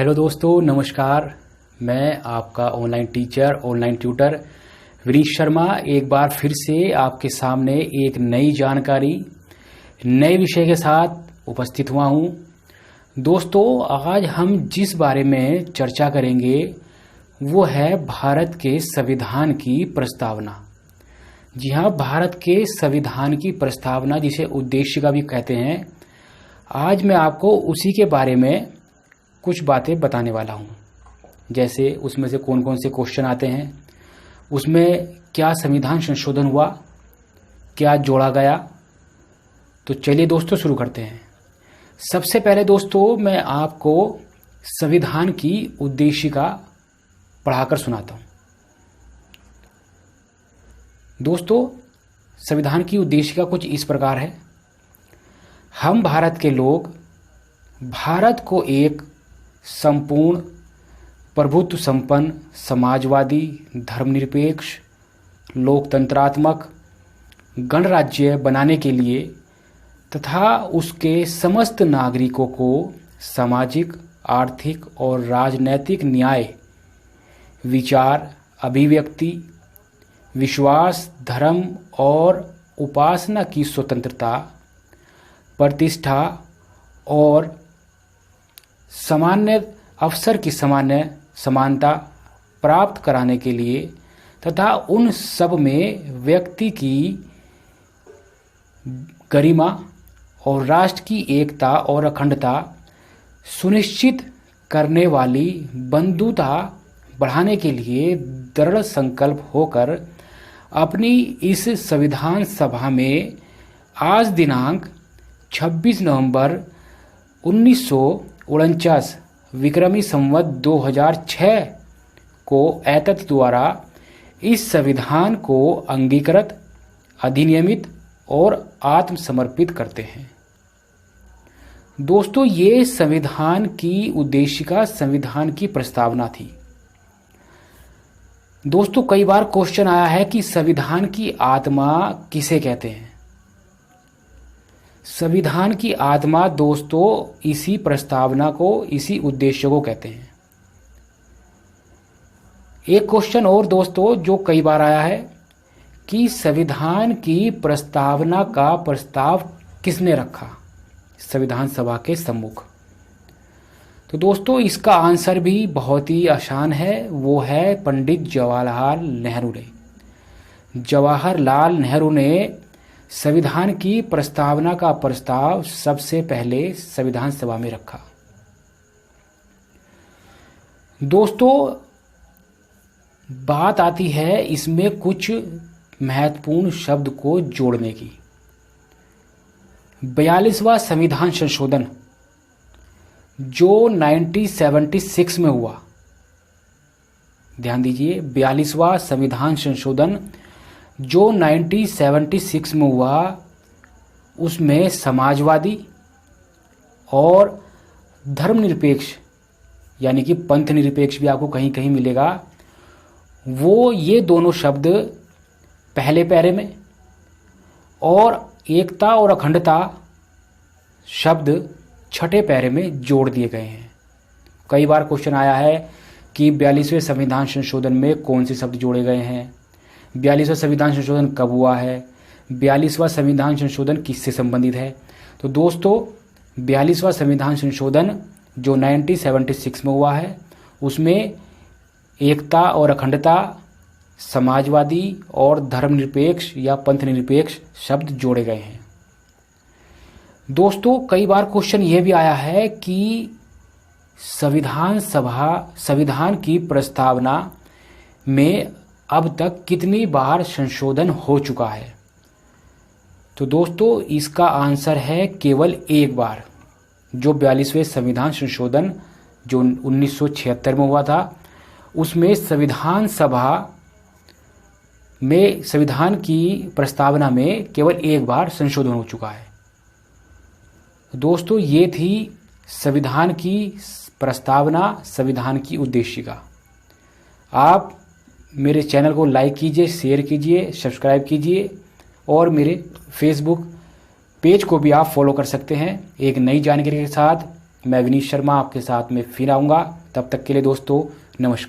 Hello दोस्तों, नमस्कार। मैं आपका online teacher, online tutor Vinish Sharma एक बार फिर से आपके सामने एक नई जानकारी, नए विषय के साथ उपस्थित हुआ हूं। दोस्तों, आज हम जिस बारे में चर्चा करेंगे वो है भारत के संविधान की प्रस्तावना। जी हाँ, भारत के संविधान की प्रस्तावना, जिसे उद्देशिका भी कहते हैं। आज मैं आपको उसी के बारे में कुछ बातें बताने वाला हूं। जैसे उसमें से कौन कौन से क्वेश्चन आते हैं, उसमें क्या संविधान संशोधन हुआ, क्या जोड़ा गया। तो चलिए दोस्तों शुरू करते हैं। सबसे पहले दोस्तों मैं आपको संविधान की उद्देशिका पढ़ाकर सुनाता हूं। दोस्तों, संविधान की उद्देशिका कुछ इस प्रकार है। हम भारत के लोग भारत को एक संपूर्ण प्रभुत्व संपन्न, समाजवादी, धर्मनिरपेक्ष, लोकतंत्रात्मक गणराज्य बनाने के लिए तथा उसके समस्त नागरिकों को सामाजिक, आर्थिक और राजनैतिक न्याय, विचार, अभिव्यक्ति, विश्वास, धर्म और उपासना की स्वतंत्रता, प्रतिष्ठा और सामान्य अवसर की समानता प्राप्त कराने के लिए तथा उन सब में व्यक्ति की गरिमा और राष्ट्र की एकता और अखंडता सुनिश्चित करने वाली बंधुता बढ़ाने के लिए दृढ़ संकल्प होकर अपनी इस संविधान सभा में आज दिनांक 26 नवंबर 1949 विक्रमी संवत 2006 को एतत् द्वारा इस संविधान को अंगीकृत, अधिनियमित और आत्मसमर्पित करते हैं। दोस्तों, ये संविधान की उद्देशिका, संविधान की प्रस्तावना थी। दोस्तों, कई बार क्वेश्चन आया है कि संविधान की आत्मा किसे कहते हैं। संविधान की आत्मा दोस्तों इसी प्रस्तावना को, इसी उद्देश्य को कहते हैं। एक क्वेश्चन और दोस्तों जो कई बार आया है कि संविधान की प्रस्तावना का प्रस्ताव किसने रखा संविधान सभा के सम्मुख। तो दोस्तों इसका आंसर भी बहुत ही आसान है, वो है पंडित जवाहरलाल नेहरू ने। जवाहरलाल नेहरू ने संविधान की प्रस्तावना का प्रस्ताव सबसे पहले संविधान सभा में रखा। दोस्तों, बात आती है इसमें कुछ महत्वपूर्ण शब्द को जोड़ने की। 42वां संविधान संशोधन जो 1976 में हुआ, ध्यान दीजिए, 42वां संविधान संशोधन जो 1976 में हुआ, उसमें समाजवादी और धर्मनिरपेक्ष यानी कि पंथ निरपेक्ष भी आपको कहीं कहीं मिलेगा, वो ये दोनों शब्द पहले पैरे में और एकता और अखंडता शब्द छठे पैरे में जोड़ दिए गए हैं। कई बार क्वेश्चन आया है कि 42वें संविधान संशोधन में कौन से शब्द जोड़े गए हैं, 42वां संविधान संशोधन कब हुआ है, 42वां संविधान संशोधन किससे संबंधित है। तो दोस्तों 42वां संविधान संशोधन जो 1976 में हुआ है, उसमें एकता और अखंडता, समाजवादी और धर्मनिरपेक्ष या पंथ निरपेक्ष शब्द जोड़े गए हैं। दोस्तों कई बार क्वेश्चन यह भी आया है कि संविधान की प्रस्तावना में अब तक कितनी बार संशोधन हो चुका है। तो दोस्तों इसका आंसर है केवल एक बार। जो 42वें संविधान संशोधन जो 1976 में हुआ था, उसमें संविधान सभा में संविधान की प्रस्तावना में केवल एक बार संशोधन हो चुका है। दोस्तों ये थी संविधान की प्रस्तावना, संविधान की उद्देशिका। आप मेरे चैनल को लाइक कीजिए, शेयर कीजिए, सब्सक्राइब कीजिए और मेरे फेसबुक पेज को भी आप फॉलो कर सकते हैं एक नई जानकारी के साथ। मैं विनीत शर्मा आपके साथ में फिर आऊँगा। तब तक के लिए दोस्तों नमस्कार।